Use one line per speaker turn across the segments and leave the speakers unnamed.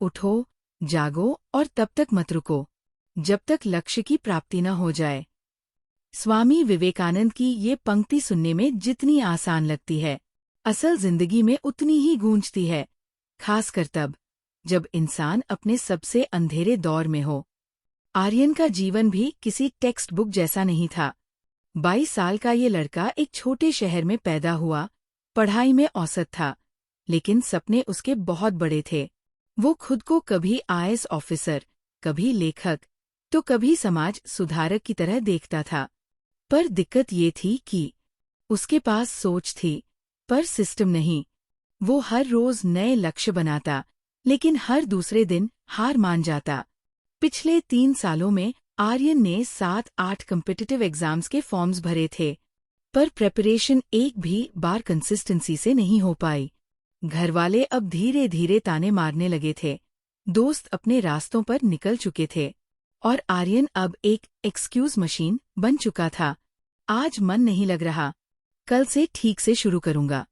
उठो, जागो और तब तक मत रुको जब तक लक्ष्य की प्राप्ति न हो जाए। स्वामी विवेकानंद की ये पंक्ति सुनने में जितनी आसान लगती है, असल जिंदगी में उतनी ही गूंजती है, खासकर तब जब इंसान अपने सबसे अंधेरे दौर में हो। आर्यन का जीवन भी किसी टेक्स्ट बुक जैसा नहीं था। 22 साल का ये लड़का एक छोटे शहर में पैदा हुआ, पढ़ाई में औसत था, लेकिन सपने उसके बहुत बड़े थे। वो खुद को कभी आईएएस ऑफिसर, कभी लेखक, तो कभी समाज सुधारक की तरह देखता था। पर दिक्कत ये थी कि उसके पास सोच थी, पर सिस्टम नहीं। वो हर रोज नए लक्ष्य बनाता, लेकिन हर दूसरे दिन हार मान जाता। पिछले 3 सालों में आर्यन ने 7-8 कॉम्पिटिटिव एग्जाम्स के फॉर्म्स भरे थे, पर प्रेपरेशन एक भी बार कंसिस्टेंसी से नहीं हो पाई। घरवाले अब धीरे धीरे ताने मारने लगे थे, दोस्त अपने रास्तों पर निकल चुके थे, और आर्यन अब एक एक्सक्यूज मशीन बन चुका था। आज मन नहीं लग रहा, कल से ठीक से शुरू करूंगा।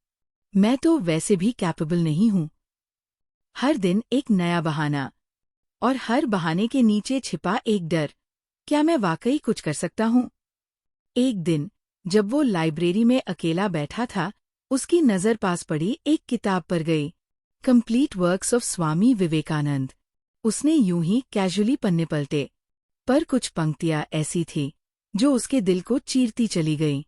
मैं तो वैसे भी कैपेबल नहीं हूं। हर दिन एक नया बहाना, और हर बहाने के नीचे छिपा एक डर, क्या मैं वाकई कुछ कर सकता हूं? एक दिन जब वो लाइब्रेरी में अकेला बैठा था, उसकी नजर पास पड़ी एक किताब पर गई, complete works of Swami Vivekananda. उसने यूं ही कैजुअली पन्ने पलटे, पर कुछ पंक्तियां ऐसी थी जो उसके दिल को चीरती चली गई।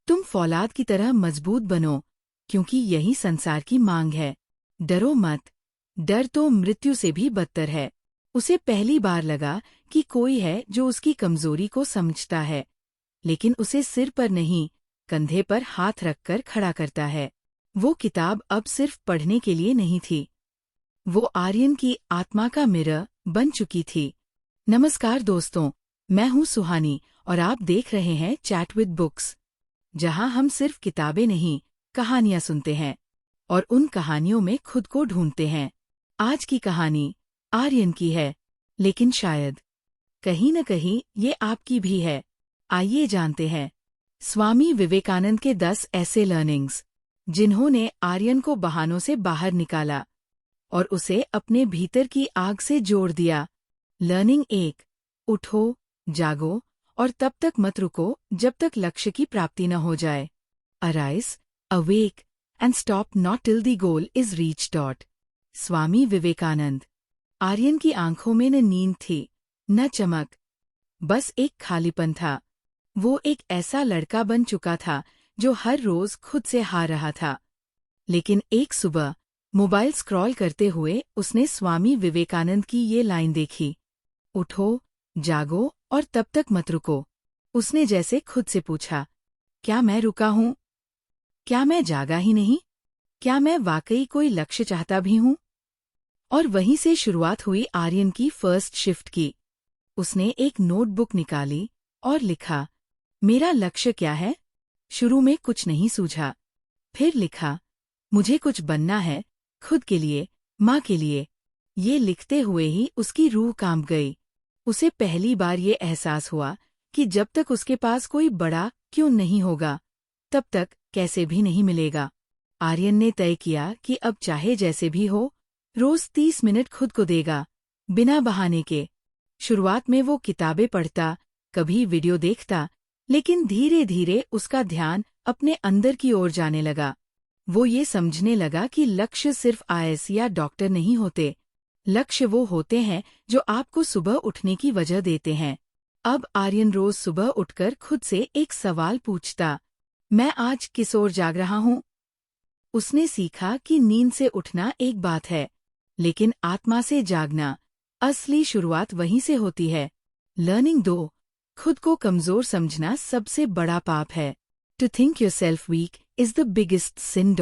तुम फौलाद की तरह मजबूत बनो, क्योंकि यही संसार की मांग है। डरो मत, डर तो मृत्यु से भी बदतर है। उसे पहली बार लगा कि कोई है जो उसकी कमजोरी को समझता है, लेकिन उसे सिर पर नहीं, कंधे पर हाथ रखकर खड़ा करता है। वो किताब अब सिर्फ पढ़ने के लिए नहीं थी, वो आर्यन की आत्मा का मिरर बन चुकी थी। नमस्कार दोस्तों, मैं हूं सुहानी और आप देख रहे हैं चैट विद बुक्स, जहां हम सिर्फ किताबें नहीं, कहानियां सुनते हैं और उन कहानियों में खुद को ढूंढते हैं। आज की कहानी आर्यन की है, लेकिन शायद कहीं न कहीं ये आपकी भी है। आइए जानते हैं स्वामी विवेकानंद के 10 ऐसे लर्निंग्स, जिन्होंने आर्यन को बहानों से बाहर निकाला और उसे अपने भीतर की आग से जोड़ दिया। लर्निंग 1, उठो, जागो और तब तक मत रुको जब तक लक्ष्य की प्राप्ति न हो जाए। Arise, awake and stop not till the goal is reached. Swami Vivekananda. Aryan की आंखों में न नींद थी, न चमक, बस एक खालीपन था। वो एक ऐसा लड़का बन चुका था जो हर रोज खुद से हार रहा था। लेकिन एक सुबह मोबाइल स्क्रॉल करते हुए उसने स्वामी विवेकानंद की ये लाइन देखी, उठो, जागो और तब तक मत रुको। उसने जैसे खुद से पूछा, क्या मैं रुका हूं? क्या मैं जागा ही नहीं? क्या मैं वाकई कोई लक्ष्य चाहता भी हूं? और वहीं से शुरुआत हुई आर्यन की फर्स्ट शिफ्ट की। उसने एक नोटबुक निकाली और लिखा, मेरा लक्ष्य क्या है? शुरू में कुछ नहीं सूझा। फिर लिखा, मुझे कुछ बनना है, खुद के लिए, माँ के लिए। ये लिखते हुए ही उसकी रूह कांप गई। उसे पहली बार ये एहसास हुआ कि जब तक उसके पास कोई बड़ा क्यों नहीं होगा, तब तक कैसे भी नहीं मिलेगा। आर्यन ने तय किया कि अब चाहे जैसे भी हो, रोज 30 मिनट खुद को देगा, बिना बहाने के। शुरुआत में वो किताबें पढ़ता, कभी वीडियो देखता, लेकिन धीरे धीरे उसका ध्यान अपने अंदर की ओर जाने लगा। वो ये समझने लगा कि लक्ष्य सिर्फ आईएएस या डॉक्टर नहीं होते, लक्ष्य वो होते हैं जो आपको सुबह उठने की वजह देते हैं। अब आर्यन रोज सुबह उठकर खुद से एक सवाल पूछता, मैं आज किस ओर जाग रहा हूं? उसने सीखा कि नींद से उठना एक बात है, लेकिन आत्मा से जागना, असली शुरुआत वहीं से होती है। लर्निंग 2, खुद को कमजोर समझना सबसे बड़ा पाप है। To think yourself weak is the biggest sin.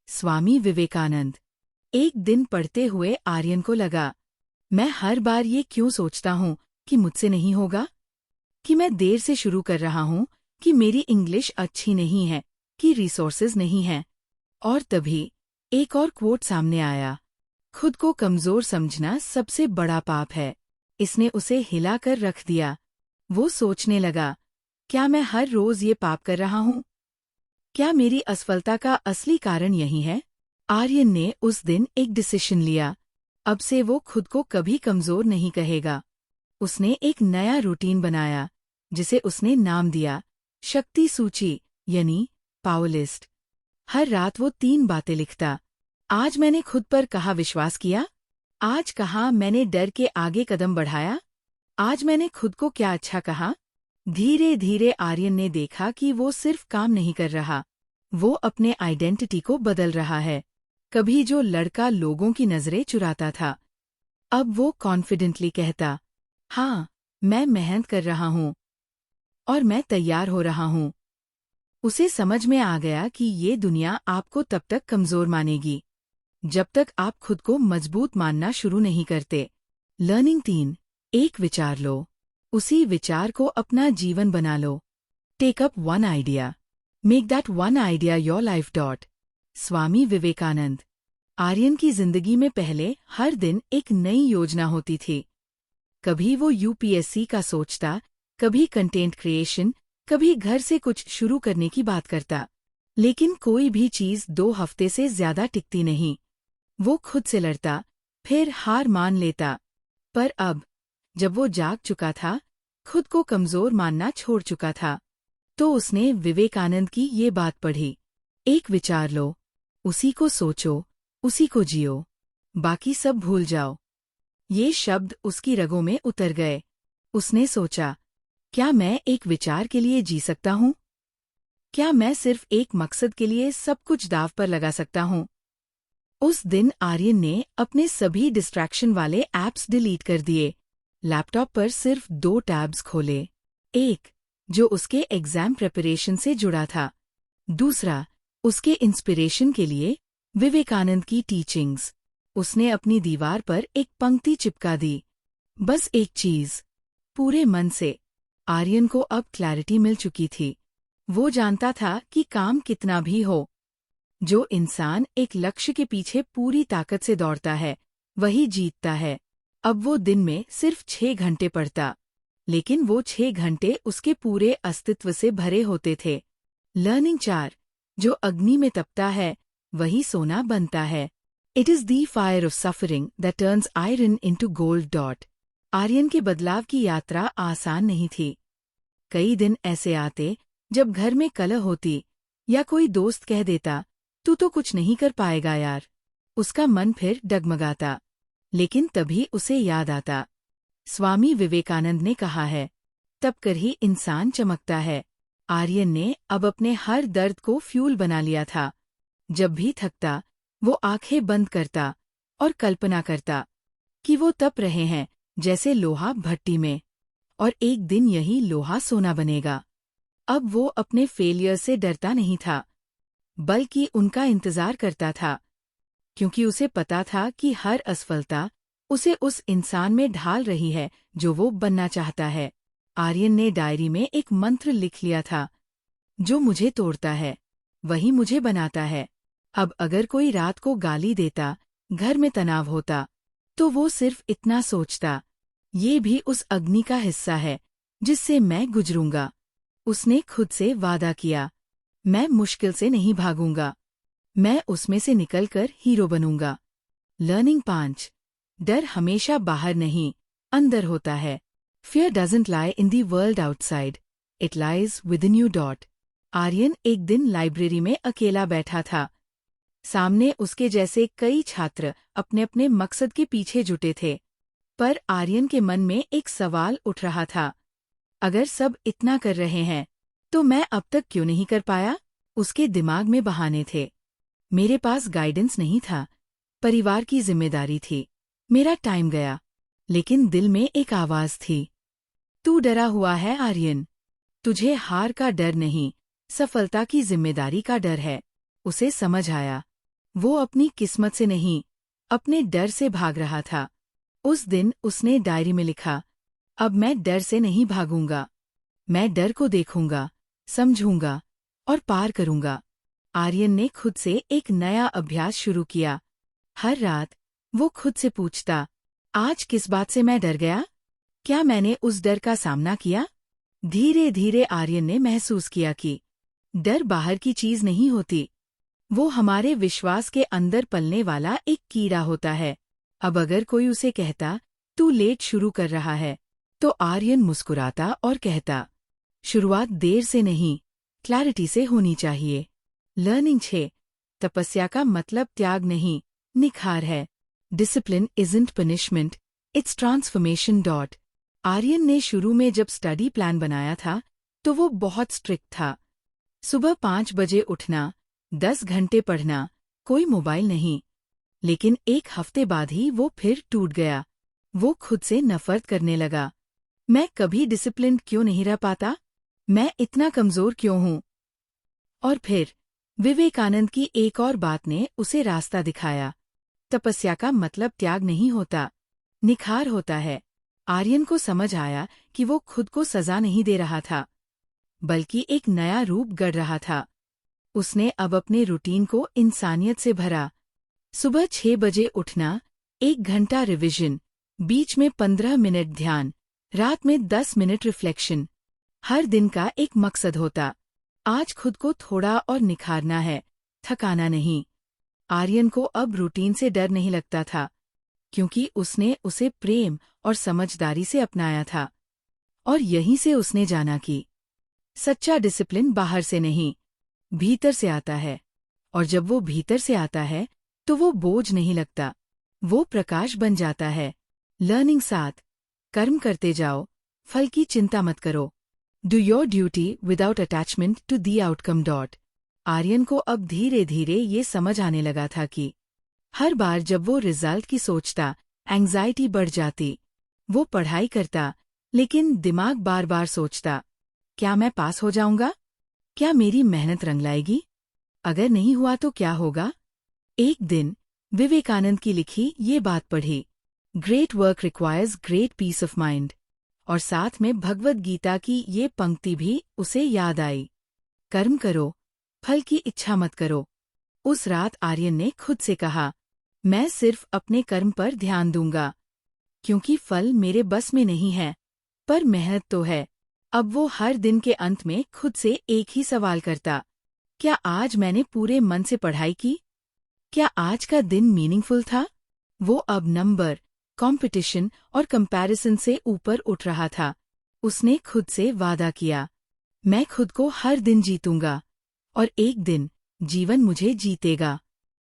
Swami Vivekananda. एक दिन पढ़ते हुए आर्यन को लगा, मैं हर बार ये क्यों सोचता हूँ कि मुझसे नहीं होगा? कि मैं देर से शुरू कर रहा हूँ, कि मेरी इंग्लिश अच्छी नहीं है, कि रिसोर्सेज नहीं हैं। और तभी एक और कोट सामने आया, खुद को कमजोर समझना सबसे बड़ा पाप है। इसने उसे हिलाकर रख दिया। वो सोचने लगा, क्या मैं हर रोज ये पाप कर रहा हूँ? क्या मेरी असफलता का असली कारण यही है? आर्यन ने उस दिन एक डिसीजन लिया। अब से वो खुद को कभी कमजोर नहीं कहेगा। उसने एक नया रूटीन बनाया, जिसे उसने नाम दिया शक्ति सूची, यानी पावर लिस्ट। हर रात वो 3 बातें लिखता। आज मैंने खुद पर कहाँ विश्वास किया, आज कहाँ मैंने डर के आगे कदम बढ़ाया, आज मैंने खुद को क्या अच्छा कहा। धीरे धीरे आर्यन ने देखा कि वो सिर्फ काम नहीं कर रहा, वो अपने आइडेंटिटी को बदल रहा है। कभी जो लड़का लोगों की नजरें चुराता था, अब वो कॉन्फिडेंटली कहता, हाँ, मैं मेहनत कर रहा हूँ और मैं तैयार हो रहा हूँ। उसे समझ में आ गया कि ये दुनिया आपको तब तक कमजोर मानेगी जब तक आप खुद को मजबूत मानना शुरू नहीं करते। लर्निंग 3, एक विचार लो, उसी विचार को अपना जीवन बना लो। Take up one idea, make that one idea your life. Swami Vivekananda. Aryan की जिंदगी में पहले हर दिन एक नई योजना होती थी। कभी वो यूपीएससी का सोचता, कभी कंटेंट क्रिएशन, कभी घर से कुछ शुरू करने की बात करता। लेकिन कोई भी चीज 2 हफ्ते से ज्यादा टिकती नहीं। वो खुद से लड़ता, फिर हार मान लेता। पर अब, जब वो जाग चुका था, खुद को कमजोर मानना छोड़ चुका था, तो उसने विवेकानंद की ये बात पढ़ी, एक विचार लो, उसी को सोचो, उसी को जियो, बाकी सब भूल जाओ। ये शब्द उसकी रगों में उतर गए। उसने सोचा, क्या मैं एक विचार के लिए जी सकता हूँ? क्या मैं सिर्फ एक मकसद के लिए सब कुछ दांव पर लगा सकता हूँ? उस दिन आर्यन ने अपने सभी डिस्ट्रैक्शन वाले ऐप्स डिलीट कर दिए। लैपटॉप पर सिर्फ 2 टैब्स खोले। एक, जो उसके एग्जाम प्रिपरेशन से जुड़ा था। दूसरा, उसके इंस्पिरेशन के लिए विवेकानंद की टीचिंग्स। उसने अपनी दीवार पर एक पंक्ति चिपका दी, बस एक चीज, पूरे मन से। आर्यन को अब क्लैरिटी मिल चुकी थी। वो जानता था कि काम कितना भी हो, जो इंसान एक लक्ष्य के पीछे पूरी ताकत से दौड़ता है, वही जीतता है। अब वो दिन में सिर्फ 6 घंटे पढ़ता, लेकिन वो 6 घंटे उसके पूरे अस्तित्व से भरे होते थे। लर्निंग 4, जो अग्नि में तपता है, वही सोना बनता है। It is the fire of suffering that turns iron into gold. Aryan के बदलाव की यात्रा आसान नहीं थी। कई दिन ऐसे आते जब घर में कलह होती, या कोई दोस्त कह देता, तू तो कुछ नहीं कर पाएगा यार। उसका मन फिर डगमगाता। लेकिन तभी उसे याद आता, स्वामी विवेकानंद ने कहा है, तब कर ही इंसान चमकता है। आर्यन ने अब अपने हर दर्द को फ्यूल बना लिया था। जब भी थकता, वो आंखें बंद करता और कल्पना करता कि वो तप रहे हैं जैसे लोहा भट्टी में, और एक दिन यही लोहा सोना बनेगा। अब वो अपने फेलियर से डरता नहीं था, बल्कि उनका इंतजार करता था, क्योंकि उसे पता था कि हर असफलता उसे उस इंसान में ढाल रही है जो वो बनना चाहता है। आर्यन ने डायरी में एक मंत्र लिख लिया था, जो मुझे तोड़ता है वही मुझे बनाता है। अब अगर कोई रात को गाली देता, घर में तनाव होता, तो वो सिर्फ इतना सोचता, ये भी उस अग्नि का हिस्सा है जिससे मैं गुजरूंगा। उसने खुद से वादा किया, मैं मुश्किल से नहीं भागूंगा, मैं उसमें से निकलकर हीरो बनूंगा। लर्निंग 5, डर हमेशा बाहर नहीं, अंदर होता है। Fear doesn't lie in the world outside. It lies within you. Aryan एक दिन लाइब्रेरी में अकेला बैठा था। सामने उसके जैसे कई छात्र अपने अपने मकसद के पीछे जुटे थे। पर आर्यन के मन में एक सवाल उठ रहा था, अगर सब इतना कर रहे हैं, तो मैं अब तक क्यों नहीं कर पाया? उसके दिमाग में बहाने थे। मेरे पास गाइडेंस नहीं था, परिवार की जिम्मेदारी थी, मेरा टाइम गया। लेकिन दिल में एक आवाज थी, तू डरा हुआ है आर्यन, तुझे हार का डर नहीं, सफलता की जिम्मेदारी का डर है। उसे समझ आया, वो अपनी किस्मत से नहीं, अपने डर से भाग रहा था। उस दिन उसने डायरी में लिखा, अब मैं डर से नहीं भागूंगा, मैं डर को देखूंगा, समझूंगा और पार करूंगा। आर्यन ने खुद से एक नया अभ्यास शुरू किया। हर रात वो खुद से पूछता, आज किस बात से मैं डर गया? क्या मैंने उस डर का सामना किया? धीरे धीरे आर्यन ने महसूस किया कि डर बाहर की चीज नहीं होती, वो हमारे विश्वास के अंदर पलने वाला एक कीड़ा होता है। अब अगर कोई उसे कहता, तू लेट शुरू कर रहा है, तो आर्यन मुस्कुराता और कहता, शुरुआत देर से नहीं, क्लैरिटी से होनी चाहिए। लर्निंग 6। तपस्या का मतलब त्याग नहीं, निखार है। Discipline isn't punishment, it's transformation. Aryan ने शुरू में जब स्टडी प्लान बनाया था, तो वो बहुत स्ट्रिक्ट था। सुबह 5 बजे उठना, 10 घंटे पढ़ना, कोई मोबाइल नहीं। लेकिन एक हफ्ते बाद ही वो फिर टूट गया। वो खुद से नफरत करने लगा। मैं कभी डिसिप्लिन क्यों नहीं रह पाता? मैं इतना कमजोर क्यों हूं? और फिर विवेकानंद की एक और बात ने उसे रास्ता दिखाया। तपस्या का मतलब त्याग नहीं होता, निखार होता है। आर्यन को समझ आया कि वो खुद को सजा नहीं दे रहा था, बल्कि एक नया रूप गढ़ रहा था। उसने अब अपने रूटीन को इंसानियत से भरा। सुबह 6 बजे उठना, 1 घंटा रिवीजन, बीच में 15 मिनट ध्यान, रात में 10 मिनट रिफ्लेक्शन। हर दिन का एक मकसद होता। आज खुद को थोड़ा और निखारना है, थकाना नहीं। आर्यन को अब रूटीन से डर नहीं लगता था, क्योंकि उसने उसे प्रेम और समझदारी से अपनाया था। और यहीं से उसने जाना कि सच्चा डिसिप्लिन बाहर से नहीं, भीतर से आता है। और जब वो भीतर से आता है, तो वो बोझ नहीं लगता, वो प्रकाश बन जाता है। लर्निंग 7। कर्म करते जाओ, फल की चिंता मत करो। Do your duty without attachment to the outcome. Aryan को अब धीरे धीरे ये समझ आने लगा था कि हर बार जब वो रिजल्ट की सोचता, एंग्जाइटी बढ़ जाती। वो पढ़ाई करता, लेकिन दिमाग बार बार सोचता, क्या मैं पास हो जाऊंगा? क्या मेरी मेहनत रंग लाएगी? अगर नहीं हुआ तो क्या होगा? एक दिन विवेकानंद की लिखी ये बात पढ़ी, great work requires great peace of mind. और साथ में भगवद गीता की ये पंक्ति भी उसे याद आई, कर्म करो, फल की इच्छा मत करो। उस रात आर्यन ने खुद से कहा, मैं सिर्फ अपने कर्म पर ध्यान दूंगा, क्योंकि फल मेरे बस में नहीं है, पर मेहनत तो है। अब वो हर दिन के अंत में खुद से एक ही सवाल करता, क्या आज मैंने पूरे मन से पढ़ाई की? क्या आज का दिन मीनिंगफुल था? वो अब नंबर, कंपटीशन और कंपैरिजन से ऊपर उठ रहा था। उसने खुद से वादा किया, मैं खुद को हर दिन जीतूंगा, और एक दिन जीवन मुझे जीतेगा।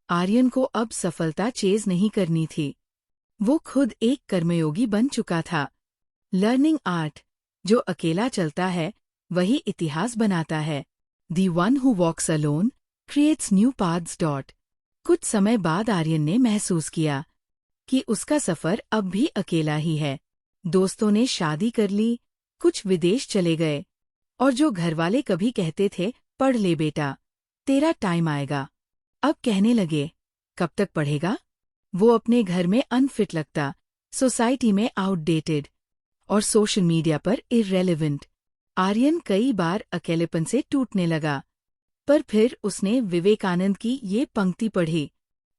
आर्यन को अब सफलता चेज नहीं करनी थी, वो खुद एक कर्मयोगी बन चुका था। लर्निंग 8। जो अकेला चलता है, वही इतिहास बनाता है। The one who walks alone creates new paths. कुछ समय बाद आर्यन ने महसूस किया कि उसका सफर अब भी अकेला ही है। दोस्तों ने शादी कर ली, कुछ विदेश चले गए, और जो घरवाले कभी कहते थे, पढ़ ले बेटा, तेरा टाइम आएगा, अब कहने लगे, कब तक पढ़ेगा? वो अपने घर में अनफिट लगता, सोसाइटी में आउटडेटेड, और सोशल मीडिया पर इररेलेवेंट। आर्यन कई बार अकेलेपन से टूटने लगा, पर फिर उसने विवेकानंद की ये पंक्ति पढ़ी,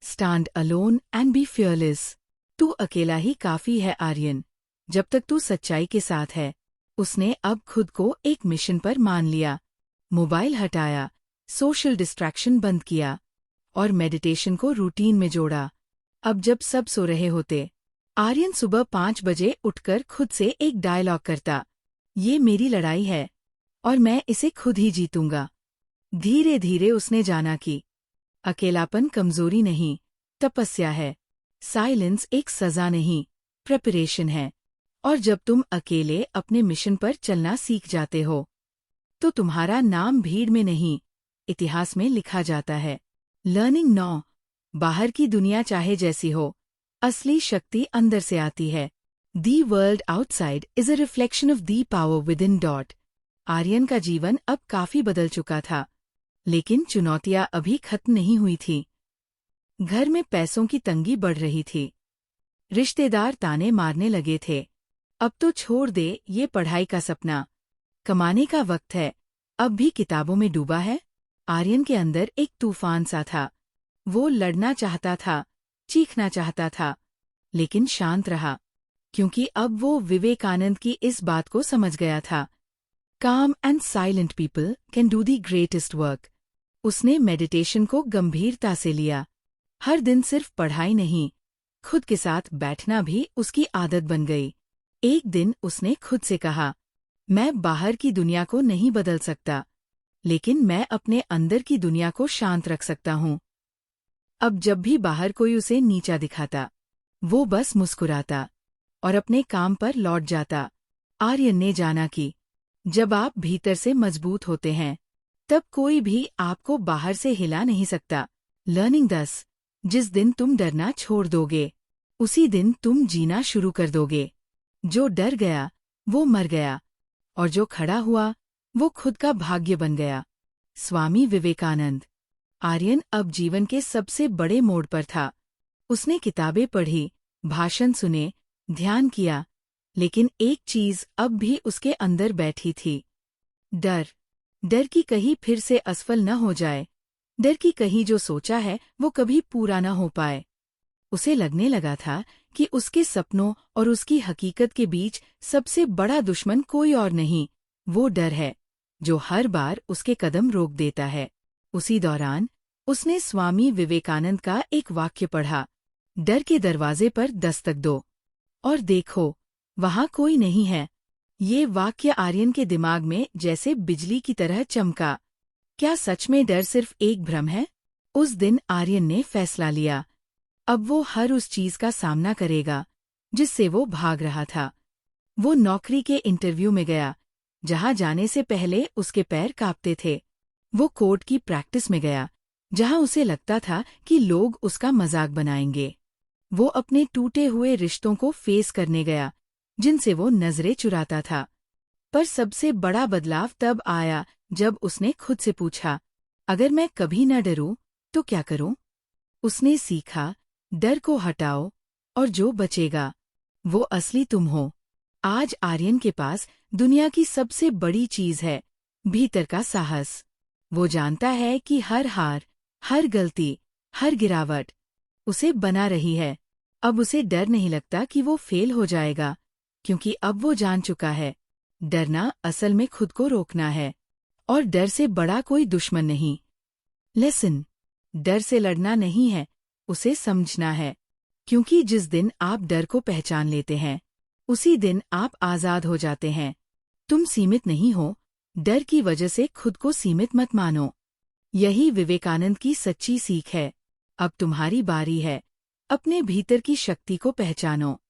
stand alone and be fearless. तू अकेला ही काफी है आर्यन, जब तक तू सच्चाई के साथ है। उसने अब खुद को एक मिशन पर मान लिया, मोबाइल हटाया, सोशल डिस्ट्रैक्शन बंद किया, और मेडिटेशन को रूटीन में जोड़ा। अब जब सब सो रहे होते, आर्यन सुबह 5 बजे उठकर खुद से एक डायलॉग करता, ये मेरी लड़ाई है, और मैं इसे खुद ही जीतूंगा। धीरे धीरे उसने जाना कि अकेलापन कमजोरी नहीं, तपस्या है। साइलेंस एक सजा नहीं, प्रिपरेशन है। और जब तुम अकेले अपने मिशन पर चलना सीख जाते हो, तो तुम्हारा नाम भीड़ में नहीं, इतिहास में लिखा जाता है। लर्निंग 9। बाहर की दुनिया चाहे जैसी हो, असली शक्ति अंदर से आती है। The world outside is a reflection of the power within. Aryan का जीवन अब काफी बदल चुका था, लेकिन चुनौतियां अभी खत्म नहीं हुई थी। घर में पैसों की तंगी बढ़ रही थी, रिश्तेदार ताने मारने लगे थे, अब तो छोड़ दे ये पढ़ाई का सपना, कमाने का वक्त है, अब भी किताबों में डूबा है। आर्यन के अंदर एक तूफान सा था, वो लड़ना चाहता था, चीखना चाहता था, लेकिन शांत रहा, क्योंकि अब वो विवेकानंद की इस बात को समझ गया था, काम and silent people can do the greatest work. उसने मेडिटेशन को गंभीरता से लिया, हर दिन सिर्फ पढ़ाई नहीं, खुद के साथ बैठना भी उसकी आदत बन गई। एक दिन उसने खुद से कहा, मैं बाहर की दुनिया को नहीं बदल सकता, लेकिन मैं अपने अंदर की दुनिया को शांत रख सकता हूँ। अब जब भी बाहर कोई उसे नीचा दिखाता, वो बस मुस्कुराता और अपने काम पर लौट जाता। आर्यन ने जाना कि जब आप भीतर से मजबूत होते हैं, तब कोई भी आपको बाहर से हिला नहीं सकता। लर्निंग 10। जिस दिन तुम डरना छोड़ दोगे, उसी दिन तुम जीना शुरू कर दोगे। जो डर गया, वो मर गया, और जो खड़ा हुआ, वो खुद का भाग्य बन गया। स्वामी विवेकानंद। आर्यन अब जीवन के सबसे बड़े मोड़ पर था। उसने किताबें पढ़ी, भाषण सुने, ध्यान किया, लेकिन एक चीज अब भी उसके अंदर बैठी थी। डर। डर की कहीं फिर से असफल न हो जाए, डर की कहीं जो सोचा है वो कभी पूरा न हो पाए। उसे लगने लगा था कि उसके सपनों और उसकी हकीकत के बीच सबसे बड़ा दुश्मन कोई और नहीं, वो डर है, जो हर बार उसके कदम रोक देता है। उसी दौरान उसने स्वामी विवेकानंद का एक वाक्य पढ़ा, डर के दरवाजे पर दस्तक दो और देखो, वहां कोई नहीं है। ये वाक्य आर्यन के दिमाग में जैसे बिजली की तरह चमका। क्या सच में डर सिर्फ एक भ्रम है? उस दिन आर्यन ने फैसला लिया, अब वो हर उस चीज का सामना करेगा जिससे वो भाग रहा था। वो नौकरी के इंटरव्यू में गया, जहां जाने से पहले उसके पैर कांपते थे। वो कोर्ट की प्रैक्टिस में गया, जहां उसे लगता था कि लोग उसका मजाक बनाएंगे। वो अपने टूटे हुए रिश्तों को फेस करने गया, जिनसे वो नजरें चुराता था। पर सबसे बड़ा बदलाव तब आया जब उसने खुद से पूछा, अगर मैं कभी न डरूं तो क्या करूं? उसने सीखा, डर को हटाओ और जो बचेगा वो असली तुम हो। आज आर्यन के पास दुनिया की सबसे बड़ी चीज है, भीतर का साहस। वो जानता है कि हर हार, हर गलती, हर गिरावट उसे बना रही है। अब उसे डर नहीं लगता कि वो फेल हो जाएगा, क्योंकि अब वो जान चुका है, डरना असल में खुद को रोकना है, और डर से बड़ा कोई दुश्मन नहीं। लेसन। डर से लड़ना नहीं है, उसे समझना है, क्योंकि जिस दिन आप डर को पहचान लेते हैं, उसी दिन आप आजाद हो जाते हैं। तुम सीमित नहीं हो, डर की वजह से खुद को सीमित मत मानो। यही विवेकानंद की सच्ची सीख है। अब तुम्हारी बारी है, अपने भीतर की शक्ति को पहचानो।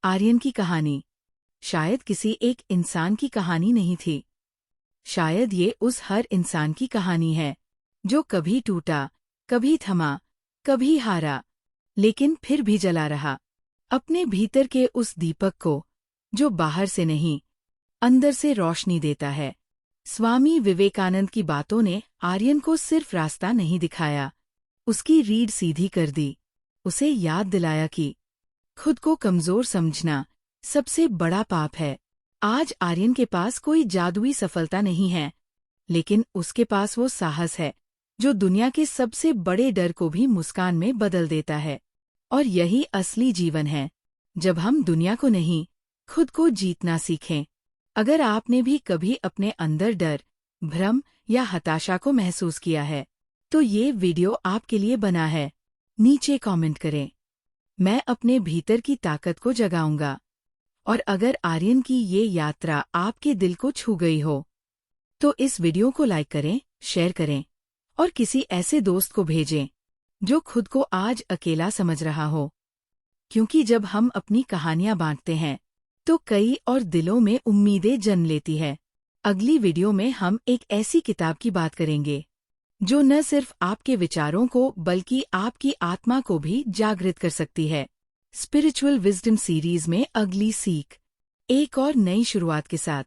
आर्यन की कहानी शायद किसी एक इंसान की कहानी नहीं थी। शायद ये उस हर इंसान की कहानी है, जो कभी टूटा, कभी थमा, कभी हारा, लेकिन फिर भी जला रहा, अपने भीतर के उस दीपक को, जो बाहर से नहीं, अंदर से रोशनी देता है। स्वामी विवेकानंद की बातों ने आर्यन को सिर्फ रास्ता नहीं दिखाया, उसकी रीढ़ सीधी कर दी। उसे याद दिलाया कि खुद को कमजोर समझना सबसे बड़ा पाप है। आज आर्यन के पास कोई जादुई सफलता नहीं है, लेकिन उसके पास वो साहस है, जो दुनिया के सबसे बड़े डर को भी मुस्कान में बदल देता है। और यही असली जीवन है, जब हम दुनिया को नहीं, खुद को जीतना सीखें। अगर आपने भी कभी अपने अंदर डर, भ्रम या हताशा को महसूस किया है, तो ये वीडियो आपके लिए बना है। नीचे कमेंट करें, मैं अपने भीतर की ताकत को जगाऊंगा। और अगर आर्यन की ये यात्रा आपके दिल को छू गई हो, तो इस वीडियो को लाइक करें, शेयर करें, और किसी ऐसे दोस्त को भेजें, जो खुद को आज अकेला समझ रहा हो। क्योंकि जब हम अपनी कहानियां बांटते हैं, तो कई और दिलों में उम्मीदें जन्म लेती है। अगली वीडियो में हम एक ऐसी किताब की बात करेंगे, जो न सिर्फ आपके विचारों को बल्कि आपकी आत्मा को भी जागृत कर सकती है। स्पिरिचुअल विजडम सीरीज में अगली सीख, एक और नई शुरुआत के साथ।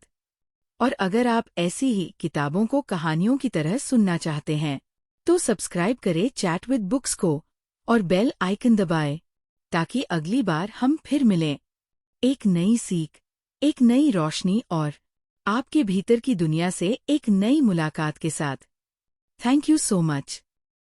और अगर आप ऐसी ही किताबों को कहानियों की तरह सुनना चाहते हैं, तो सब्सक्राइब करें चैट विद बुक्स को और बेल आइकन दबाएं, ताकि अगली बार हम फिर मिलें, एक नई सीख, एक नई रोशनी और आपके भीतर की दुनिया से एक नई मुलाकात के साथ। Thank you so much.